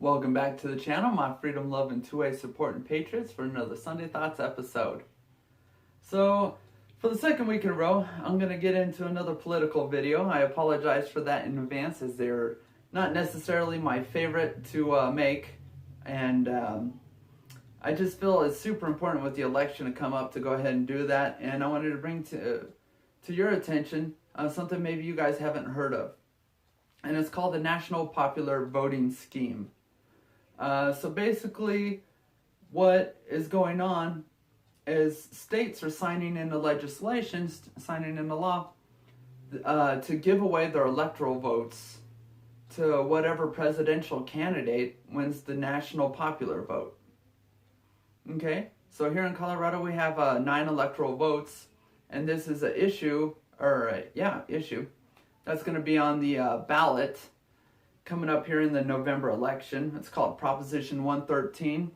Welcome back to the channel, my freedom, love, and two-way supporting patriots, for another Sunday Thoughts episode. So, for the second week in a row, I'm going to get into another political video. I apologize for that in advance, as they're not necessarily my favorite to make. And I just feel it's super important with the election to come up to go ahead and do that. And I wanted to bring to your attention something maybe you guys haven't heard of. And it's called the National Popular Voting Scheme. So basically, what is going on is states are signing into legislation, signing into law, to give away their electoral votes to whatever presidential candidate wins the national popular vote. Okay, so here in Colorado we have 9 electoral votes, and this is an issue, issue that's going to be on the ballot coming up here in the November election. It's called Proposition 113.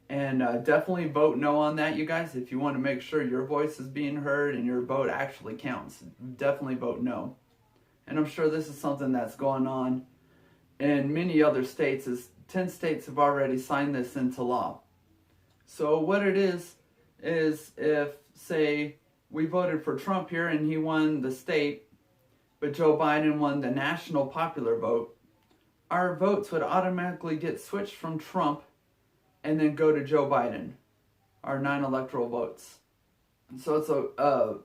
And definitely vote no on that, you guys, if you want to make sure your voice is being heard and your vote actually counts. Definitely vote no. And I'm sure this is something that's going on in many other states, as 10 states have already signed this into law. So what it is if, say, we voted for Trump here and he won the state, but Joe Biden won the national popular vote, our votes would automatically get switched from Trump and then go to Joe Biden, our 9 electoral votes. So it's a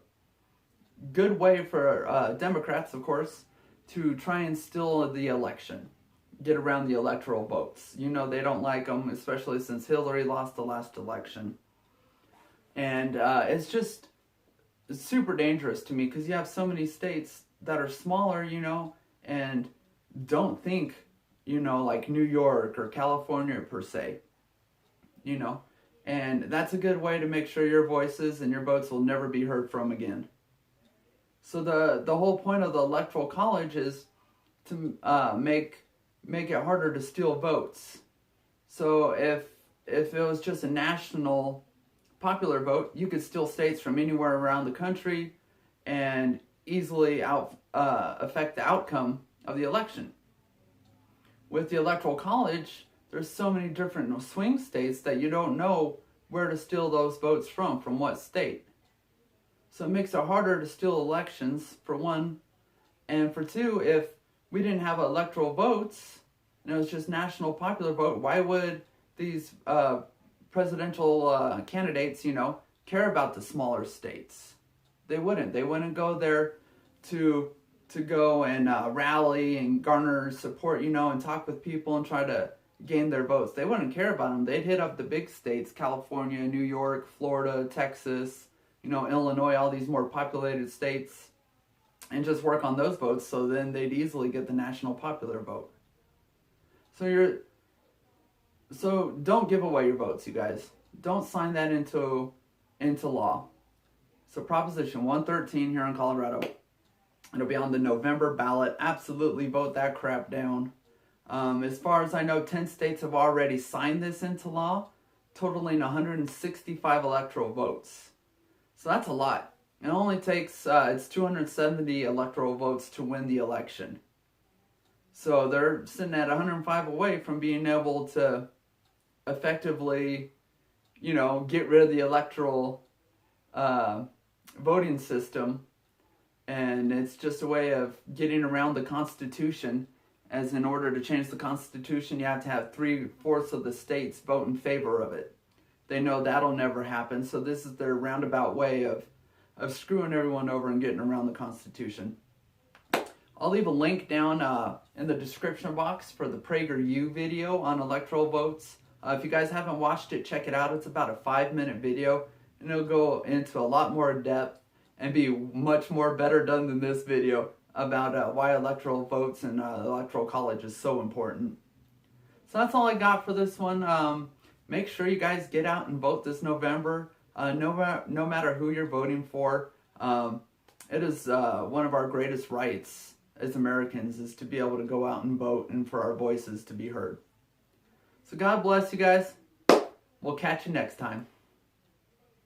good way for Democrats, of course, to try and steal the election, get around the electoral votes. You know they don't like them, especially since Hillary lost the last election. And it's just super dangerous to me, because you have so many states that are smaller, and don't think, like New York or California per se, and that's a good way to make sure your voices and your votes will never be heard from again. So the whole point of the Electoral College is to make it harder to steal votes. So if it was just a national popular vote, you could steal states from anywhere around the country and easily affect the outcome of the election. With the Electoral College, there's so many different swing states that you don't know where to steal those votes from what state. So it makes it harder to steal elections, for one. And for two, if we didn't have electoral votes, and it was just national popular vote, why would these presidential candidates, care about the smaller states? They wouldn't. They wouldn't go there to go and rally and garner support, and talk with people and try to gain their votes. They wouldn't care about them. They'd hit up the big states, California, New York, Florida, Texas, Illinois, all these more populated states, and just work on those votes, so then they'd easily get the national popular vote. So don't give away your votes, you guys. Don't sign that into law. So Proposition 113 here in Colorado, it'll be on the November ballot. Absolutely vote that crap down. As far as I know, 10 states have already signed this into law, totaling 165 electoral votes. So that's a lot. It only takes, it's 270 electoral votes to win the election. So they're sitting at 105 away from being able to effectively, get rid of the electoral voting system. And it's just a way of getting around the Constitution, as in order to change the Constitution, you have to have 3/4 of the states vote in favor of it. They know that'll never happen, so this is their roundabout way of screwing everyone over and getting around the Constitution. I'll leave a link down in the description box for the PragerU video on electoral votes. If you guys haven't watched it, check it out. It's about a 5-minute video, and it'll go into a lot more depth and be much more better done than this video about why electoral votes and electoral college is so important. So that's all I got for this one. Make sure you guys get out and vote this November. No matter who you're voting for, it is one of our greatest rights as Americans, is to be able to go out and vote and for our voices to be heard. So God bless you guys. We'll catch you next time.